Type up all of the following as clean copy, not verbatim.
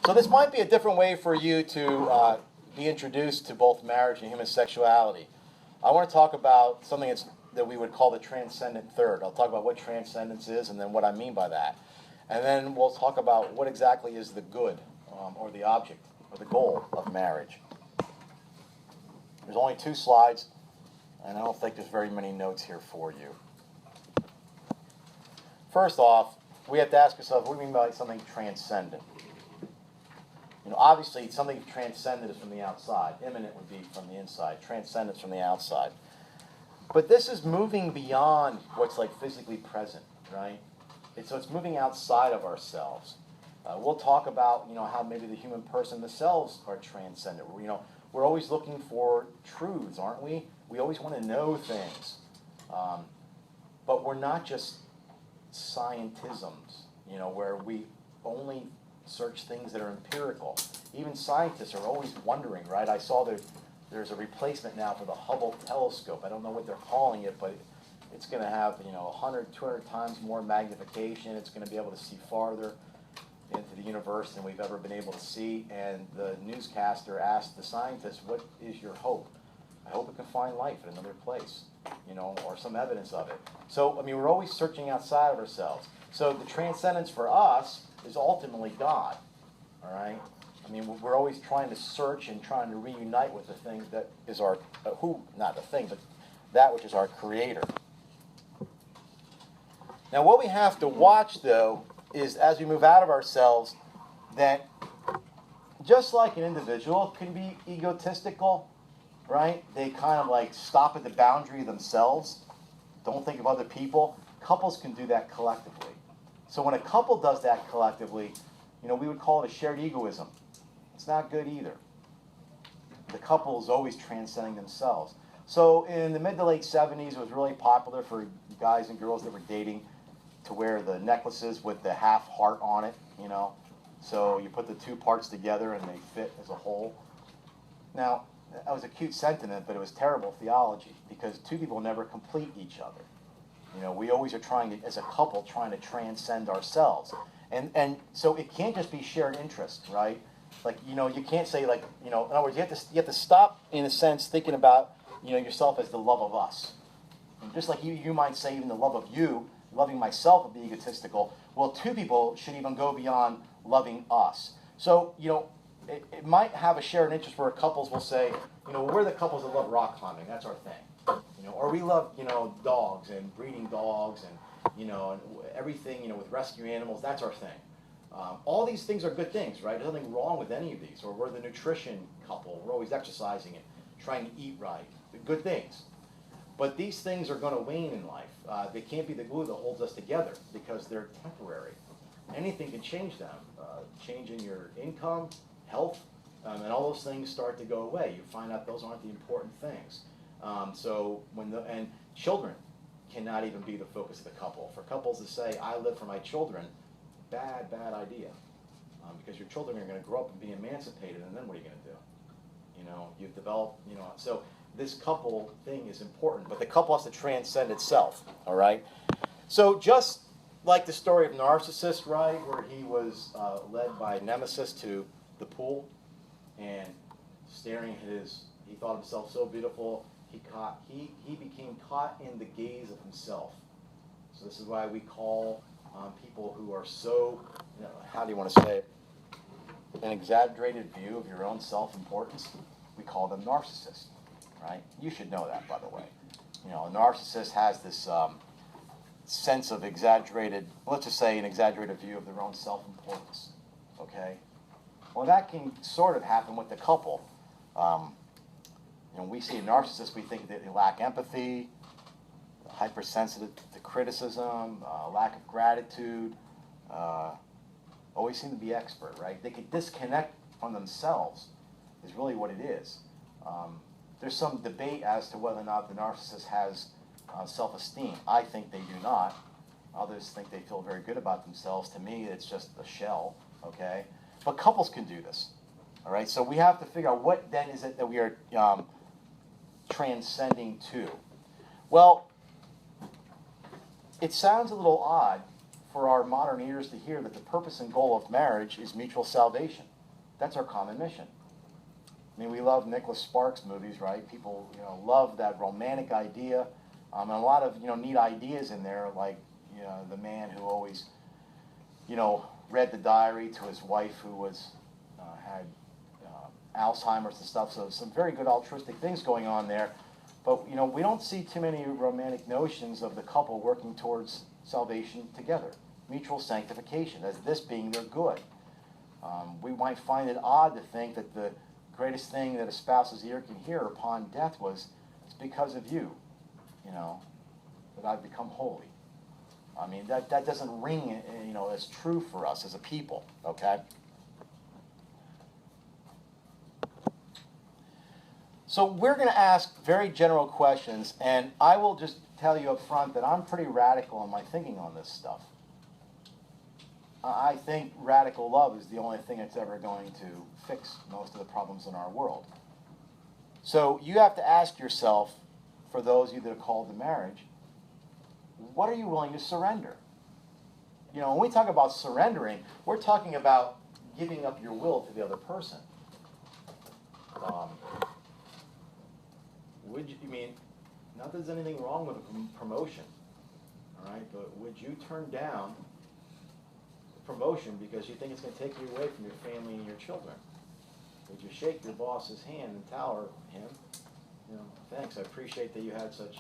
So this might be a different way for you to be introduced to both marriage and human sexuality. I want to talk about something that we would call the transcendent third. I'll talk about what transcendence is and then what I mean by that. And then we'll talk about what exactly is the good or the object or the goal of marriage. There's only 2 slides, and I don't think there's very many notes here for you. First off, we have to ask ourselves, what do we mean by something transcendent? Obviously, something transcendent is from the outside. Immanent would be from the inside. Transcendence from the outside. But this is moving beyond what's like physically present, right? So it's moving outside of ourselves. We'll talk about, how maybe the human person themselves are transcendent. We're always looking for truths, aren't we? We always want to know things. But we're not just scientisms, where we only search things that are empirical. Even scientists are always wondering, right? I saw there's a replacement now for the Hubble telescope. I don't know what they're calling it, but it's going to have 100, 200 times more magnification. It's going to be able to see farther into the universe than we've ever been able to see. And the newscaster asked the scientist, what is your hope? I hope it can find life in another place, or some evidence of it. So, we're always searching outside of ourselves. So the transcendence for us is ultimately God, all right? We're always trying to search and trying to reunite with the thing that is our, not the thing, but that which is our Creator. Now, what we have to watch, though, is as we move out of ourselves, that just like an individual can be egotistical, right? They kind of like stop at the boundary of themselves, don't think of other people. Couples can do that collectively. So when a couple does that collectively, we would call it a shared egoism. It's not good either. The couple is always transcending themselves. So in the mid to late 70s, it was really popular for guys and girls that were dating to wear the necklaces with the half heart on it, So you put the 2 parts together and they fit as a whole. Now, that was a cute sentiment, but it was terrible theology because 2 people never complete each other. We always are trying to, as a couple, trying to transcend ourselves. And so it can't just be shared interest, right? Like, you can't say like, in other words, you have to stop, in a sense, thinking about, yourself as the love of us. And just like you might say even the love of you, loving myself would be egotistical. Well, 2 people should even go beyond loving us. So, it might have a shared interest where couples will say, we're the couples that love rock climbing. That's our thing. Or we love, dogs and breeding dogs and, and everything, with rescue animals. That's our thing. All these things are good things, right? There's nothing wrong with any of these. Or we're the nutrition couple. We're always exercising and trying to eat right. Good things. But these things are going to wane in life. They can't be the glue that holds us together because they're temporary. Anything can change them. Change in your income, health, and all those things start to go away. You find out those aren't the important things. And children cannot even be the focus of the couple. For couples to say, I live for my children, bad idea. Because your children are going to grow up and be emancipated, and then what are you going to do? You've developed, so this couple thing is important, but the couple has to transcend itself, all right? So just like the story of Narcissus, right, where he was led by Nemesis to the pool and staring at he thought himself so beautiful, he became caught in the gaze of himself. So this is why we call people who are so, how do you want to say it, an exaggerated view of your own self-importance, we call them narcissists, right? You should know that, by the way. A narcissist has this sense of exaggerated, let's just say an exaggerated view of their own self-importance, okay? Well, that can sort of happen with the couple. When we see a narcissist, we think that they lack empathy, hypersensitive to criticism, lack of gratitude, always seem to be expert, right? They can disconnect from themselves is really what it is. There's some debate as to whether or not the narcissist has self-esteem. I think they do not. Others think they feel very good about themselves. To me, it's just a shell, okay? But couples can do this, all right? So we have to figure out what then is it that we are transcending to. Well, it sounds a little odd for our modern ears to hear that the purpose and goal of marriage is mutual salvation. That's our common mission. I mean, we love Nicholas Sparks movies, right? People, love that romantic idea, and a lot of, neat ideas in there, like, the man who always, read the diary to his wife who was had Alzheimer's and stuff. So some very good altruistic things going on there. But, we don't see too many romantic notions of the couple working towards salvation together. Mutual sanctification, as this being their good. We might find it odd to think that the greatest thing that a spouse's ear can hear upon death was, it's because of you, that I've become holy. I mean, that doesn't ring, as true for us as a people, okay? So we're going to ask very general questions, and I will just tell you up front that I'm pretty radical in my thinking on this stuff. I think radical love is the only thing that's ever going to fix most of the problems in our world. So you have to ask yourself, for those of you that are called to marriage, what are you willing to surrender? When we talk about surrendering, we're talking about giving up your will to the other person. Not that there's anything wrong with a promotion, all right, but would you turn down the promotion because you think it's going to take you away from your family and your children? Would you shake your boss's hand and tell him, thanks, I appreciate that you had such,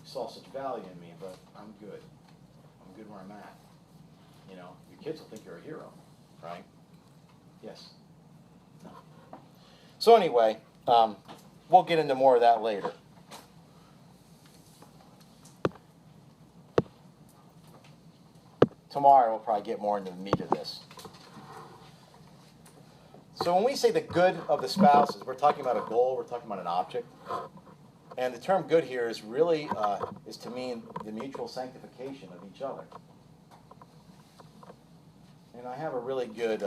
saw such value in me, but I'm good. I'm good where I'm at. Your kids will think you're a hero, right? Yes. No. So anyway, we'll get into more of that later. Tomorrow we'll probably get more into the meat of this. So when we say the good of the spouses, we're talking about a goal, we're talking about an object. And the term good here is really, is to mean the mutual sanctification of each other. And I have a really good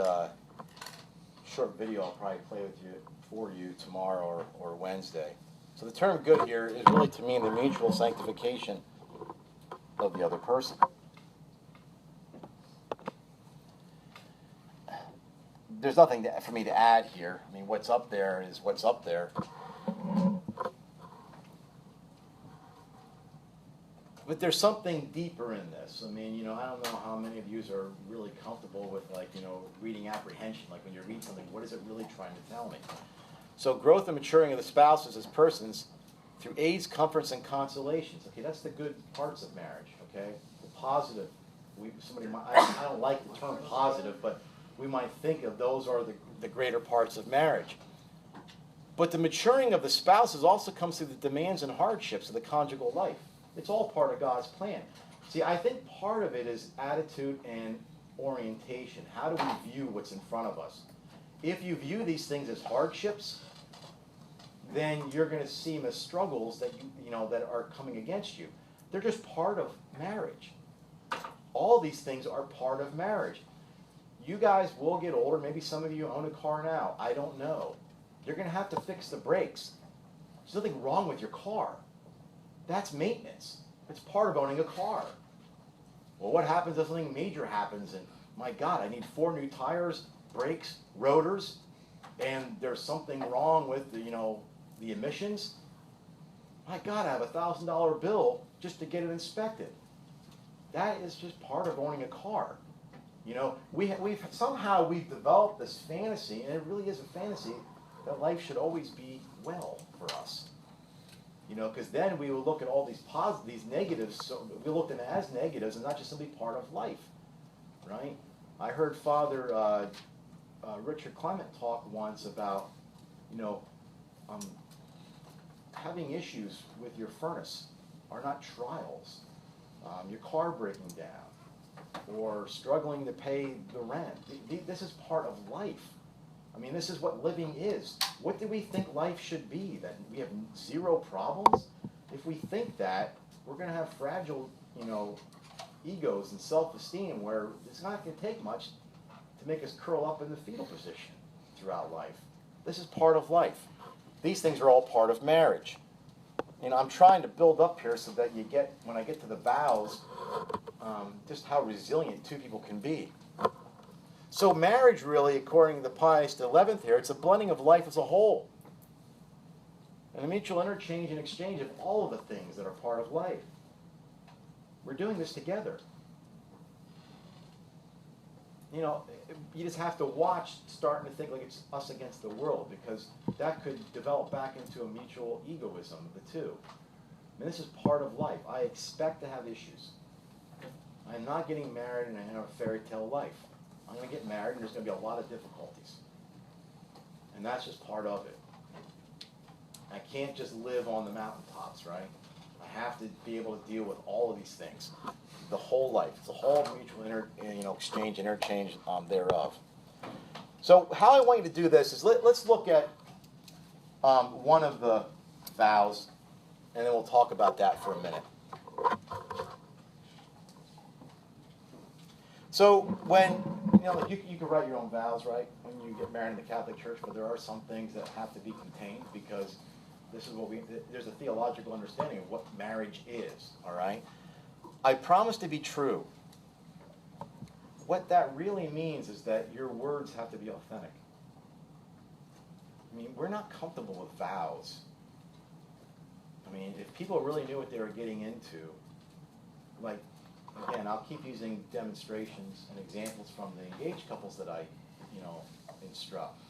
short video I'll probably play for you tomorrow or Wednesday. So the term good here is really to mean the mutual sanctification of the other person. There's nothing for me to add here. I mean, what's up there is what's up there. But there's something deeper in this. I mean, I don't know how many of you are really comfortable with, reading apprehension. Like when you read something, what is it really trying to tell me? So growth and maturing of the spouses as persons through aids, comforts, and consolations. Okay, that's the good parts of marriage, okay? The positive. I don't like the term positive, but we might think of those are the greater parts of marriage. But the maturing of the spouses also comes through the demands and hardships of the conjugal life. It's all part of God's plan. See, I think part of it is attitude and orientation. How do we view what's in front of us? If you view these things as hardships, then you're going to see them as struggles that that are coming against you. They're just part of marriage. All these things are part of marriage. You guys will get older. Maybe some of you own a car now. I don't know. You're going to have to fix the brakes. There's nothing wrong with your car. That's maintenance. It's part of owning a car. Well, what happens if something major happens and, my God, I need 4 new tires, brakes, rotors, and there's something wrong with the emissions? My God, I have a $1,000 bill just to get it inspected. That is just part of owning a car. We've somehow developed this fantasy, and it really is a fantasy, that life should always be well for us. Because then we will look at all these negatives, so we look at them as negatives and not just simply part of life, right? I heard Father Richard Clement talk once about, having issues with your furnace are not trials. Your car breaking down, or struggling to pay the rent. This is part of life. I mean, this is what living is. What do we think life should be? That we have 0 problems? If we think that, we're going to have fragile, egos and self-esteem where it's not going to take much to make us curl up in the fetal position throughout life. This is part of life. These things are all part of marriage. I'm trying to build up here so that when I get to the vows, just how resilient 2 people can be. So marriage really, according to Pius XI here, it's a blending of life as a whole. And a mutual interchange and exchange of all of the things that are part of life. We're doing this together. You know, you just have to watch starting to think like it's us against the world, because that could develop back into a mutual egoism of the two. I mean, this is part of life. I expect to have issues. I'm not getting married and I have a fairy tale life. I'm going to get married and there's going to be a lot of difficulties. And that's just part of it. I can't just live on the mountaintops, right? I have to be able to deal with all of these things. The whole life. It's a whole mutual exchange, interchange thereof. So how I want you to do this is let's look at one of the vows, and then we'll talk about that for a minute. So when, you can write your own vows, right, when you get married in the Catholic Church, but there are some things that have to be contained, because this is there's a theological understanding of what marriage is, all right? I promise to be true. What that really means is that your words have to be authentic. I mean, we're not comfortable with vows. I mean, if people really knew what they were getting into, like, again, I'll keep using demonstrations and examples from the engaged couples that I, instruct.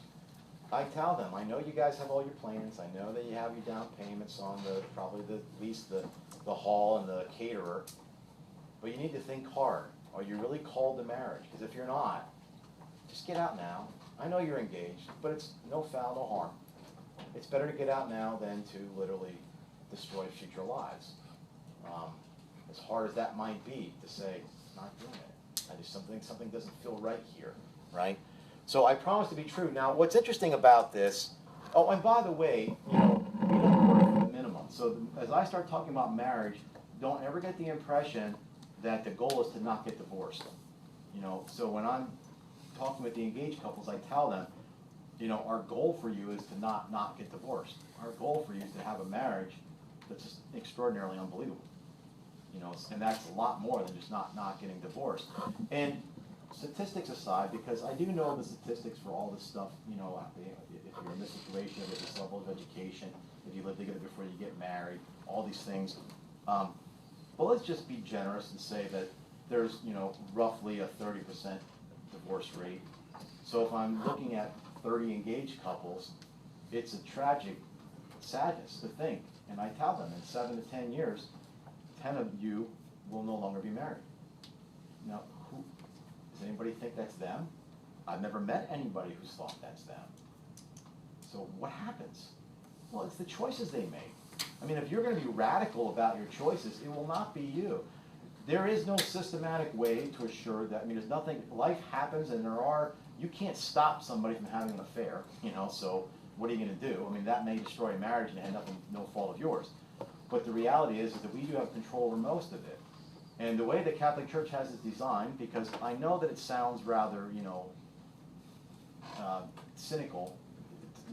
I tell them, I know you guys have all your plans. I know that you have your down payments on probably the lease, the hall, and the caterer. But you need to think hard. Are you really called to marriage? Because if you're not, just get out now. I know you're engaged, but it's no foul, no harm. It's better to get out now than to literally destroy future lives. As hard as that might be to say, not doing it. I just something doesn't feel right here, right? So I promise to be true. Now, what's interesting about this? Oh, and by the way, we don't work for the minimum. So as I start talking about marriage, don't ever get the impression that the goal is to not get divorced. So when I'm talking with the engaged couples, I tell them, our goal for you is to not get divorced. Our goal for you is to have a marriage that's just extraordinarily unbelievable. And that's a lot more than just not getting divorced. And statistics aside, because I do know the statistics for all this stuff, if you're in this situation, at this level of education, if you live together before you get married, all these things. But let's just be generous and say that there's, roughly a 30% divorce rate. So if I'm looking at 30 engaged couples, it's a tragic sadness to think. And I tell them, in 7 to 10 years, 10 of you will no longer be married. Now, does anybody think that's them? I've never met anybody who's thought that's them. So what happens? Well, it's the choices they make. I mean, if you're going to be radical about your choices, it will not be you. There is no systematic way to assure that. I mean, there's nothing, life happens, and you can't stop somebody from having an affair, so what are you going to do? I mean, that may destroy a marriage and no fault of yours. But the reality is that we do have control over most of it. And the way the Catholic Church has it designed, because I know that it sounds rather, cynical.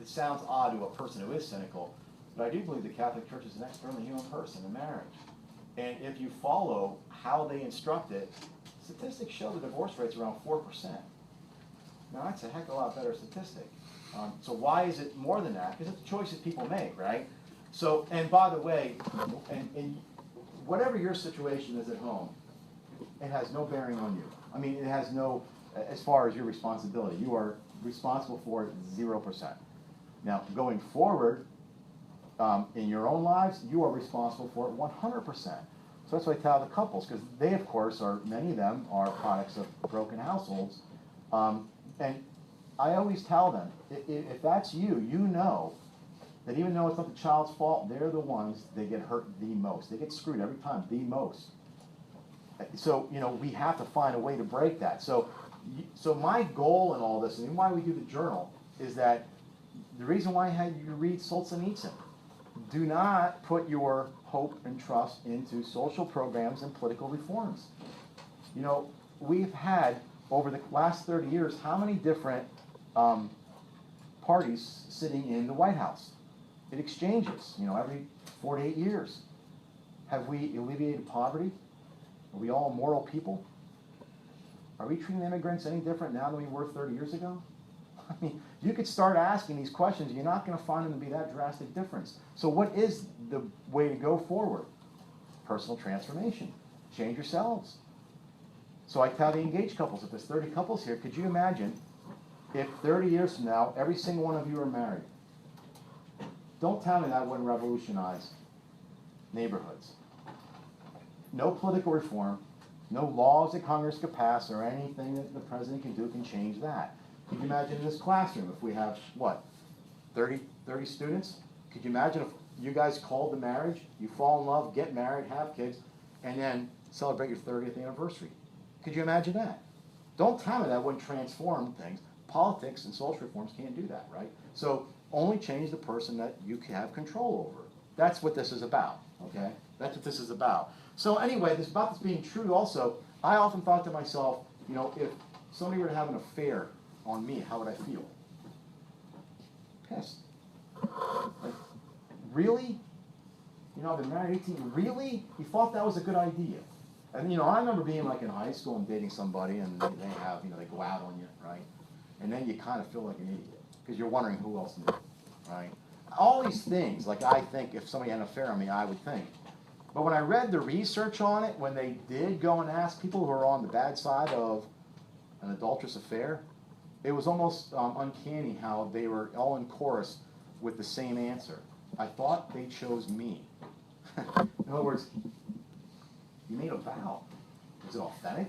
It sounds odd to a person who is cynical, but I do believe the Catholic Church is an externally human person in marriage. And if you follow how they instruct it, statistics show the divorce rate's around 4%. Now, that's a heck of a lot better statistic. So why is it more than that? Because it's the choices people make, right? So, and by the way, and whatever your situation is at home, it has no bearing on you. I mean, it has no, as far as your responsibility, you are responsible for it 0%. Now, going forward, in your own lives, you are responsible for it 100%. So that's what I tell the couples, because they, of course, many of them are products of broken households. And I always tell them, if that's you, you know that even though it's not the child's fault, they're the ones that get hurt the most. They get screwed every time, the most. So, we have to find a way to break that. So my goal in all this, and why we do the journal, is that the reason why I had you read Solzhenitsyn. Do not put your hope and trust into social programs and political reforms. We've had, over the last 30 years, how many different parties sitting in the White House? It exchanges, every 4 to 8 years. Have we alleviated poverty? Are we all moral people? Are we treating immigrants any different now than we were 30 years ago? I mean, you could start asking these questions, and you're not going to find them to be that drastic difference. So what is the way to go forward? Personal transformation. Change yourselves. So I tell the engaged couples, if there's 30 couples here, could you imagine if 30 years from now, every single one of you are married? Don't tell me that wouldn't revolutionize neighborhoods. No political reform, no laws that Congress could pass or anything that the president can do can change that. Could you imagine in this classroom if we have, what, 30 students? Could you imagine if you guys called to marriage, you fall in love, get married, have kids, and then celebrate your 30th anniversary? Could you imagine that? Don't tell me that wouldn't transform things. Politics and social reforms can't do that, right? So only change the person that you have control over. That's what this is about, okay? That's what this is about. So anyway, about this being true also, I often thought to myself, you know, if somebody were to have an affair on me, how would I feel? Pissed. Like, really? You know, I've been married 18, really? You thought that was a good idea? And, you know, I remember being like in high school and dating somebody and they have, you know, they go out on you, right? And then you kind of feel like an idiot because you're wondering who else knew, right? All these things, like I think if somebody had an affair on me, I would think. But when I read the research on it, when they did go and ask people who are on the bad side of an adulterous affair, it was almost uncanny how they were all in chorus with the same answer. I thought they chose me. In other words, you made a vow. Is it authentic?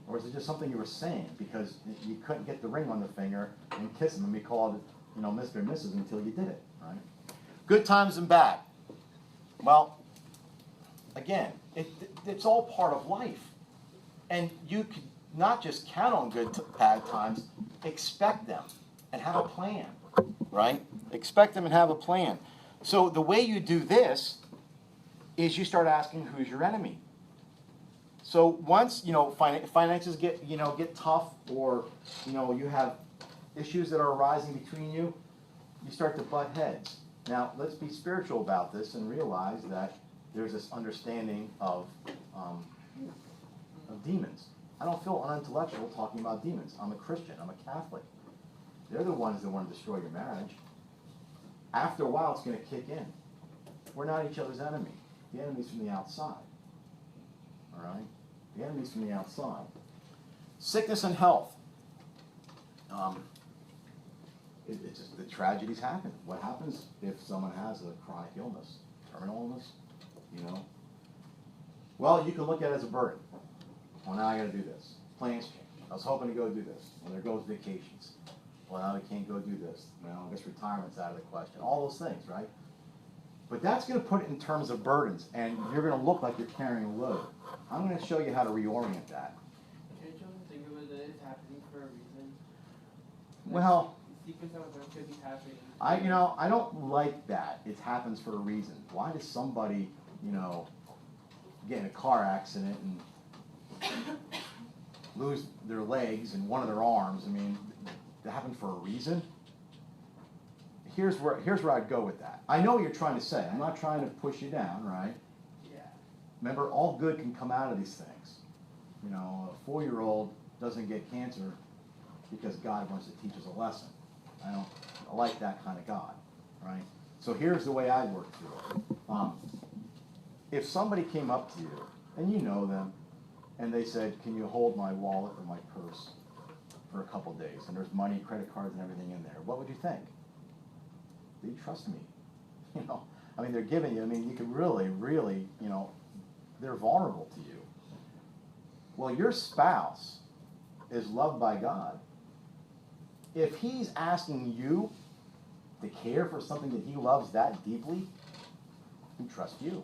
Or is it just something you were saying because you couldn't get the ring on the finger and kiss him and be called, you know, Mr. and Mrs. until you did it, right? Good times and bad. Well, again, it's all part of life. And you can not just count on bad times, expect them and have a plan, right? Expect them and have a plan. So the way you do this is you start asking, who's your enemy? So once, you know, finances get tough, or, you know, you have issues that are arising between you, you start to butt heads. Now, let's be spiritual about this and realize that there's this understanding of demons. I don't feel unintellectual talking about demons. I'm a Christian. I'm a Catholic. They're the ones that want to destroy your marriage. After a while, it's going to kick in. We're not each other's enemy. The enemy's from the outside. All right? The enemy's from the outside. Sickness and health. It's just the tragedies happen. What happens if someone has a chronic illness, terminal illness, you know? Well, you can look at it as a burden. Well, now I got to do this. Plans change. I was hoping to go do this. Well, there goes vacations. Well, now I can't go do this. Well, I guess retirement's out of the question. All those things, right? But that's going to put it in terms of burdens, and you're going to look like you're carrying a load. I'm going to show you how to reorient that. Can't you think of it that it's happening for a reason? Well, secrets of what could be happening. I don't like that. It happens for a reason. Why does somebody, you know, get in a car accident and lose their legs and one of their arms? I mean, that happened for a reason. Here's where I'd go with that. I know what you're trying to say. I'm not trying to push you down, right? Yeah. Remember, all good can come out of these things. You know, a 4-year-old doesn't get cancer because God wants to teach us a lesson. I like that kind of God, right? So here's the way I work through it. If somebody came up to you, and you know them, and they said, can you hold my wallet or my purse for a couple days, and there's money, credit cards, and everything in there, what would you think? Do you trust me? You know, I mean, they're giving you, I mean, you can really, really, you know, they're vulnerable to you. Well, your spouse is loved by God. If he's asking you to care for something that he loves that deeply, he trusts you.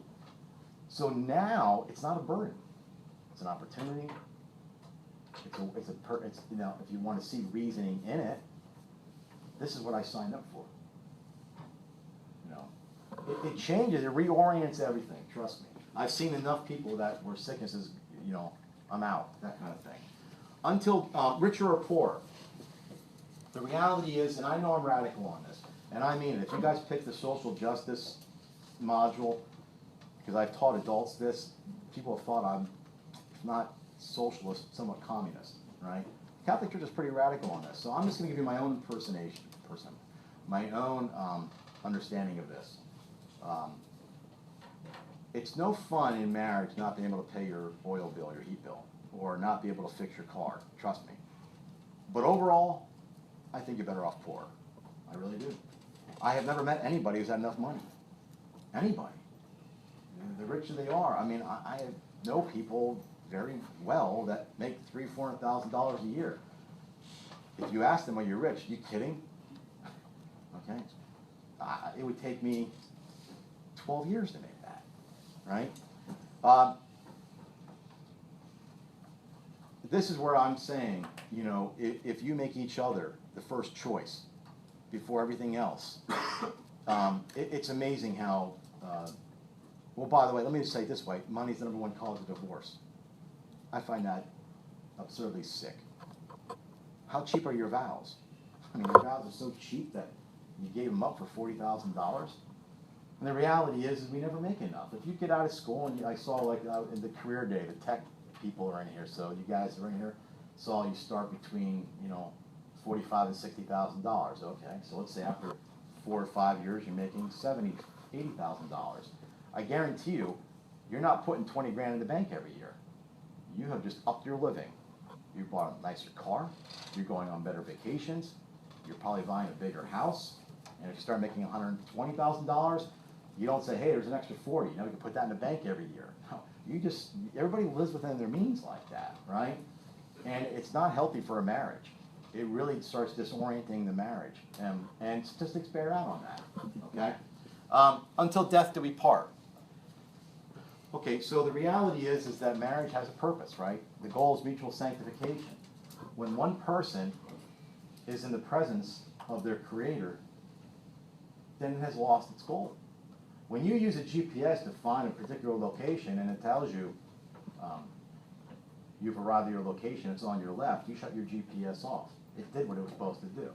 So now it's not a burden. It's an opportunity. It's you know, if you want to see reasoning in it, this is what I signed up for. You know, it changes, it reorients everything. Trust me. I've seen enough people that where sickness is, you know, I'm out, that kind of thing. Until richer or poorer. The reality is, and I know I'm radical on this, and I mean it. If you guys pick the social justice module, because I've taught adults this, people have thought I'm, if not socialist, somewhat communist. right? The Catholic Church is pretty radical on this. So I'm just going to give you my own my own understanding of this. It's no fun in marriage not being able to pay your oil bill, your heat bill, or not be able to fix your car. Trust me. But overall, I think you're better off poor. I really do. I have never met anybody who's had enough money. Anybody. The richer they are. I mean, I know people very well that make $300,000-$400,000 a year. If you ask them, are you rich? Are you kidding? Okay. It would take me 12 years to make that, right? This is where I'm saying, you know, if you make each other the first choice before everything else, it's amazing how, well, by the way, let me just say it this way, money's the number one cause of divorce. I find that absurdly sick. How cheap are your vows? I mean, your vows are so cheap that you gave them up for $40,000. And the reality is we never make enough. If you get out of school, and I saw like in the career day, the tech people are in here, so you guys are in here, saw you start between, you know, $45,000 and $60,000. Okay, so let's say after 4 or 5 years, you're making $70,000, $80,000. I guarantee you, you're not putting 20 grand in the bank every year. You have just upped your living. You bought a nicer car. You're going on better vacations. You're probably buying a bigger house. And if you start making $120,000, you don't say, hey, there's an extra 40. You know, we can put that in the bank every year. No, everybody lives within their means like that, right? And it's not healthy for a marriage. It really starts disorienting the marriage. And statistics bear out on that, okay? Until death do we part. Okay, so the reality is that marriage has a purpose, right? The goal is mutual sanctification. When one person is in the presence of their Creator, then it has lost its goal. When you use a GPS to find a particular location and it tells you you've arrived at your location, it's on your left, you shut your GPS off. It did what it was supposed to do.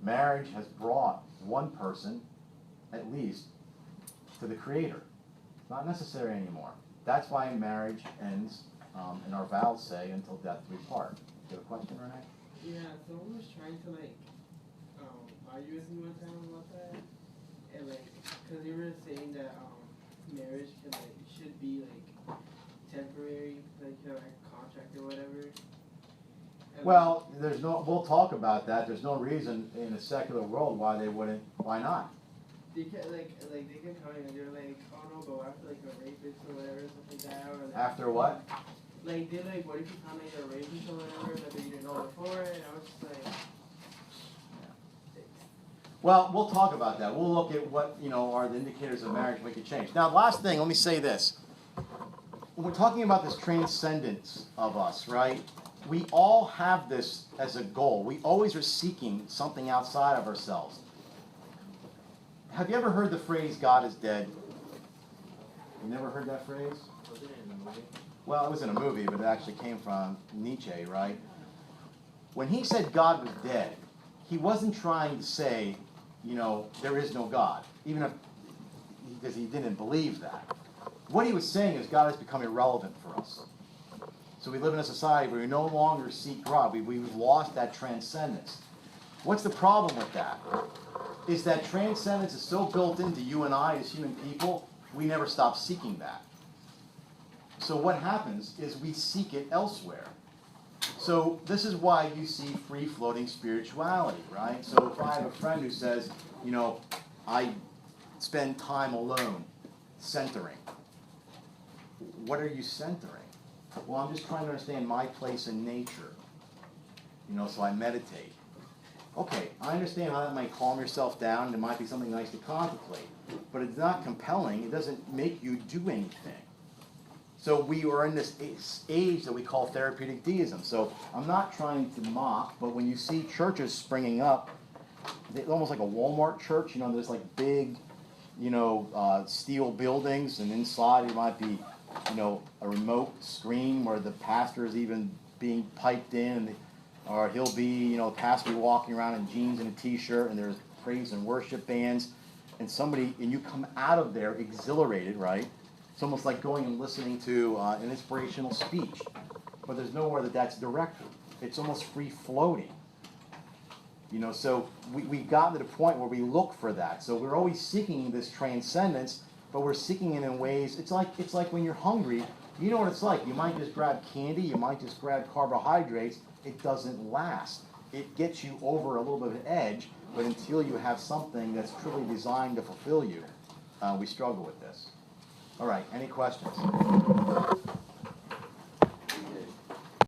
Marriage has brought one person, at least, to the Creator. Not necessary anymore. That's why marriage ends, and our vows say, until death we part. You have a question, Renee? Yeah, someone was trying to argue with me one time about that, and because they were saying that marriage should be temporary, like a contract or whatever. And Well, we'll talk about that. There's no reason in a secular world why they wouldn't. Why not? they can they can come in and they're like, oh no, but after a rapist or whatever, something like that, or After what? they're what if you found a rapist or whatever that you didn't know before, and I was just like. Well, we'll talk about that. We'll look at what, are the indicators of marriage we could change. Now, last thing, let me say this. When we're talking about this transcendence of us, right, we all have this as a goal. We always are seeking something outside of ourselves. Have you ever heard the phrase, God is dead? You never heard that phrase? Was it in the movie? Well, it was in a movie, but it actually came from Nietzsche, right? When he said God was dead, he wasn't trying to say, there is no God, even because he didn't believe that. What he was saying is God has become irrelevant for us. So we live in a society where we no longer seek God. We've lost that transcendence. What's the problem with that? Is that transcendence is so built into you and I as human people, we never stop seeking that. So what happens is we seek it elsewhere. So this is why you see free-floating spirituality, right? So if I have a friend who says, I spend time alone, centering. What are you centering? Well, I'm just trying to understand my place in nature. So I meditate. Okay, I understand how that might calm yourself down. It might be something nice to contemplate. But it's not compelling. It doesn't make you do anything. So we are in this age that we call therapeutic deism. So I'm not trying to mock, but when you see churches springing up, almost like a Walmart church, there's like big, steel buildings, and inside it might be, a remote screen where the pastor is even being piped in, or he'll be, the pastor be walking around in jeans and a t-shirt, and there's praise and worship bands, and you come out of there exhilarated, right? It's almost like going and listening to an inspirational speech, but there's nowhere that's directed. it's almost free floating. You know, so we've gotten to the point where we look for that. So we're always seeking this transcendence, but we're seeking it in ways, it's like when you're hungry, you know what it's like. You might just grab candy, you might just grab carbohydrates. It doesn't last. It gets you over a little bit of an edge, but until you have something that's truly designed to fulfill you, we struggle with this. All right, any questions?